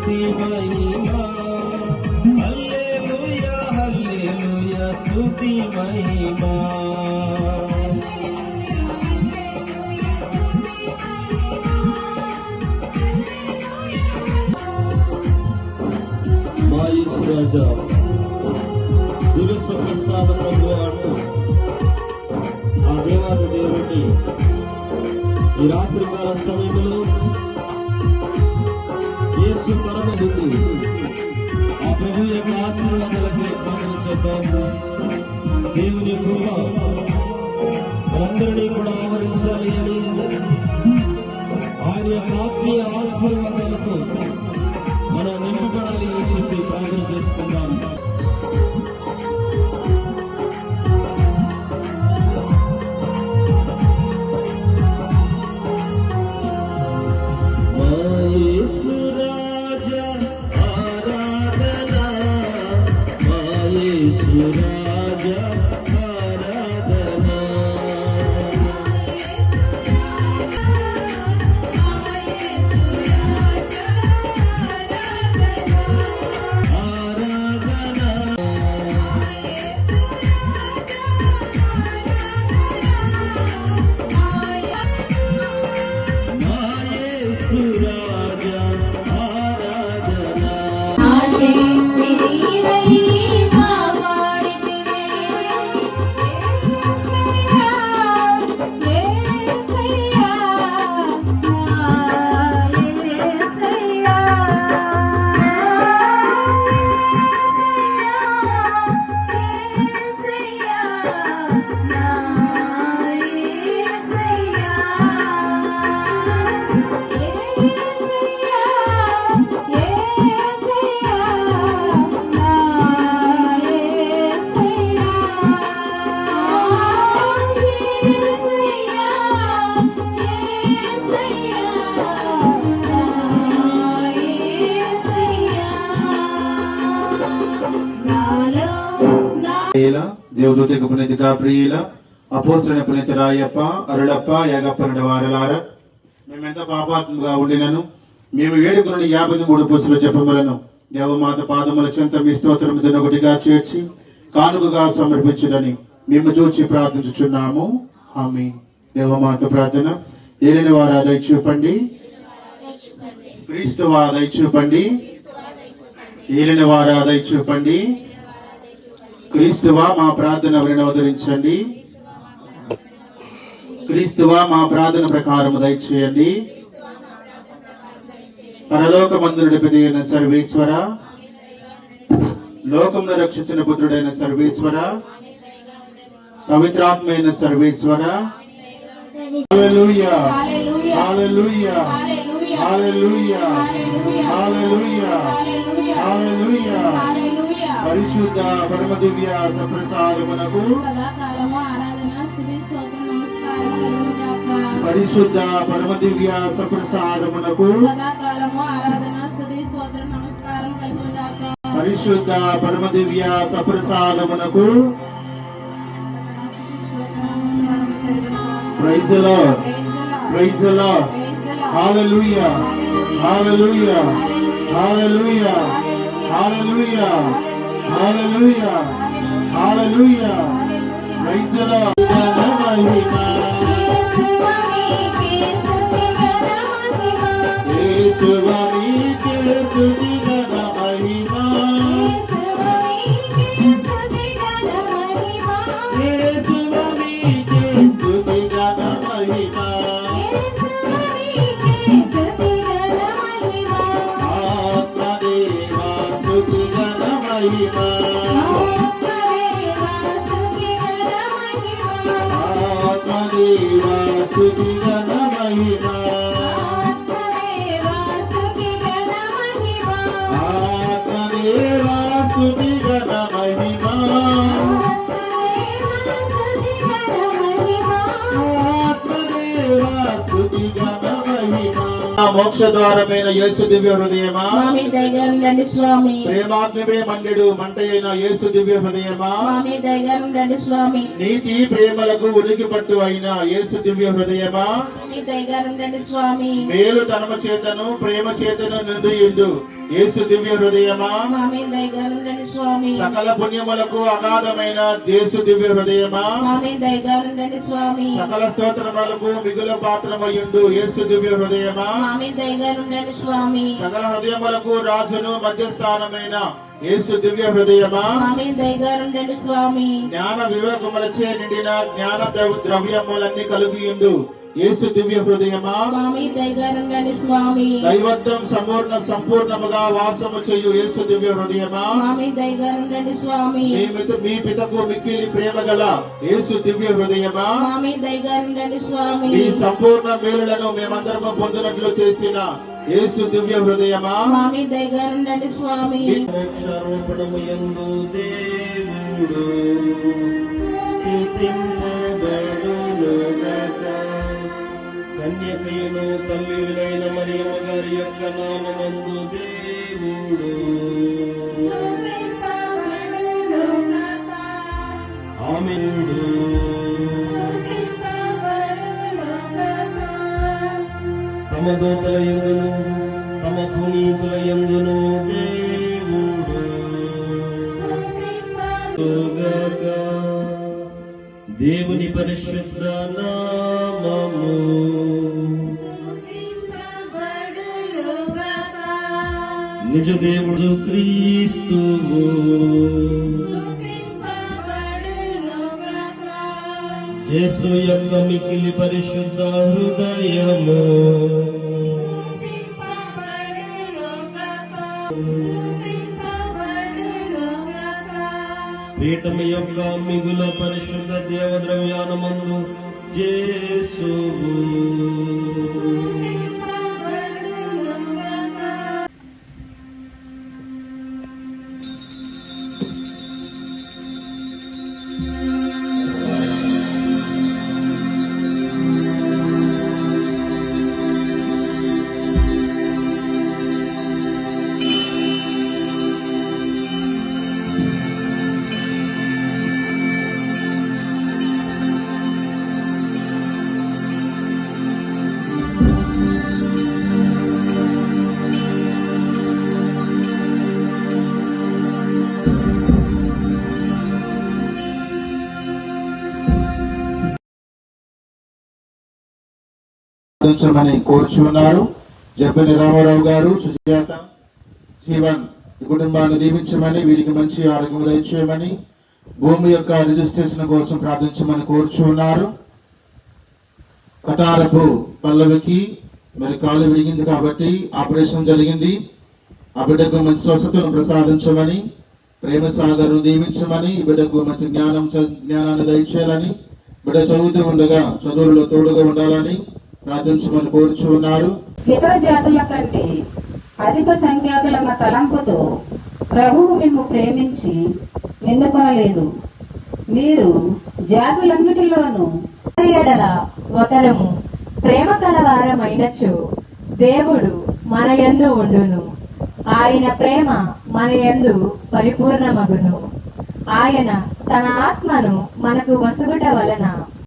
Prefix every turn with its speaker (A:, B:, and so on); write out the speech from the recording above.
A: స్తుతి మహిమా. హల్లెలూయా హల్లెలూయా స్తుతి మహిమా. రాజా దివస ప్రసాదములు అంటూ ఆ దేవాది దేవుడిని ఈ రాత్రి కాల సమయంలో యేసు పరమగుండు ఆ ప్రభు యొక్క ఆశీర్వాదాలకి ప్రార్థన చేద్దాం. దేవుని కృప మనందరినీ కూడా ఆవరించాలి అని ఆయన యొక్క ఆత్మీయ ఆశీర్వాదాలతో మనం నింపబడాలి అని చెప్పి ప్రార్థన చేసుకుందాం. యేసు రాజా ఆరాధనా, యేసు రాజా ఆరాధనా.
B: దేవదూతకు పునీత గాబ్రియేల, అపోస్తలుడైన పునీత రాయప్ప, అరుళప్ప, యాగప్ప వారలారా, మేమెంత పాపాత్మగా ఉండినను మేము వేడుకున్న 53 పూసలు జపములను దేవమాత పాదముల చెంత మీ స్తోత్రము దినొకటిగా చేర్చి కానుకగా సమర్పించుదని మేము చూచి ప్రార్థించుచున్నాము. ఆమేన్. దేవమాత ప్రార్థన. ఏలిన వారా దయచూపండి, క్రీస్తువా దయచూపండి, ఏలిన వారా దయచూపండి, క్రీస్తువా మా ప్రార్థన వినవదరించండి, క్రీస్తువా మా ప్రార్థన ప్రకారము దయచేయండి. పరలోకమందుడి పితైన సర్వేశ్వర, లోకమును రక్షించిన పుత్రుడైన సర్వేశ్వర, పవిత్రాత్మైన సర్వేశ్వర, హల్లెలూయా హల్లెలూయా హల్లెలూయా హల్లెలూయా హల్లెలూయా. పరిశుద్ధ పరమ దివ్య సప్రసాదమునకు, పరిశుద్ధ పరమ దివ్య సప్రసాదమునకు, పరిశుద్ధ పరమ దివ్య సప్రసాదమునకు. Praise the lord, praise the lord, hallelujah hallelujah hallelujah hallelujah hallelujah hallelujah. Praise the lord. యేసువా నీకే స్తుతి ఘన మహిమా, యేసువా నీకే స్తుతి ఘన మహిమా. ఆత్మదేవా స్తుతి ఘన మహిమా, ఆత్మదేవా స్తుతి ఘన మహిమా, ఆత్మదేవా స్తుతి ఘన మహిమా, ఆత్మదేవా స్తుతి ఘన మహిమా. మోక్ష ద్వారమైన యేసు దివ్య హృదయమా,
C: స్వామి
B: ప్రేమాగ్నివే మండెడు మంటైన యేసు దివ్య హృదయమా,
C: స్వామి
B: నీతి ప్రేమలకు ఉనికి పట్టు అయిన యేసు దివ్య హృదయమా,
C: స్వామి
B: మేలు తనమ చేతను ప్రేమ చేతను నిండియుండు యేసు దివ్య హృదయమా
C: మా మీద దయగా ఉండండి స్వామి.
B: సకల పుణ్యములకు అగాధమైన యేసు దివ్య హృదయమా
C: మా మీద దయగా ఉండండి స్వామి.
B: సకల స్తోత్రములకు మిగుల పాత్రమయ్యుండు యేసు దివ్య హృదయమా
C: మా మీద దయగా ఉండండి స్వామి.
B: సకల హృదయములకు రాజును మధ్యస్థానమైన యేసు దివ్య హృదయమా
C: మా మీద దయగా ఉండండి స్వామి.
B: జ్ఞాన వివేకములచే నిండిన జ్ఞాన ద్రవ్యములన్నీ కలిగియుండు యేసు దివ్య హృదయమా
C: మా మీద దయగా ఉండండి స్వామి.
B: దైవత్వం సంపూర్ణముగా వాసము చేయు యేసు దివ్య హృదయమా
C: మా మీద దయగా ఉండండి స్వామి.
B: మీ పితకు మిక్కిలి ప్రేమ గల యేసు దివ్య హృదయమా
C: మా మీద దయగా ఉండండి స్వామి.
B: ఈ సంపూర్ణ మేలులను మేమందరము పొందినట్లు చేసిన యేసు దివ్య హృదయమా
C: మా మీద దయగా ఉండండి స్వామి.
A: మోక్షారోపణము యందు దేవుడు స్తుతింపబడునుగాక. కన్యకయును తల్లిలైన మరియమ్మ గారి యొక్క నామమందు దేవుడు ఆమేను. తమ దూతల యందును తమ పునీతుల యందును దేవుడు స్తుతింపబడునుగాక. దేవుని పరిశుద్ధ నామము నిజ దేవుడు క్రీస్తువు యేసు యొక్క మిక్కిలి పరిశుద్ధ హృదయము పీఠము యొక్క మిగుల పరిశుద్ధ దేవద్రవ్యానమందు యేసువు
B: ప్రార్థించమని కోరుచున్నారు. జబ్బని రామారావు గారు, సుజాత, జీవన్ ఈ కుటుంబాన్ని దీవించమని, వీరికి మంచి ఆరోగ్యం దయచేయమని, భూమి యొక్క రిజిస్ట్రేషన్ కోసం ప్రార్థించమని కోరుచున్నారు. కటారపు పల్లవికి మరి కాలు విరిగింది కాబట్టి ఆపరేషన్ జరిగింది. ఆ బిడ్డకు మంచి స్వస్థతను ప్రసాదించమని, ప్రేమ సాగర్ను దీవించమని, ఈ బిడ్డకు మంచి జ్ఞానాన్ని దయచేయాలని, బిడ్డ చదువుతూ ఉండగా చదువులలో తోడుగా ఉండాలని ప్రార్థించమని కోరుచున్నారు.
D: ఇతర జాతుల కంటే అధిక సంఖ్యాకులన్న తలంపుతో ప్రభువు మేము ప్రేమించి ఎన్నుకొనలేదు. మీరు జాతులన్నిటిలోనూ
E: ఎడల ఒకరము ప్రేమ కలవారమైనచో దేవుడు మన యందు ఉండును. ఆయన ప్రేమ మన యందు పరిపూర్ణమగును. ఆయన తన ఆత్మను మనకు వసుగుట వలన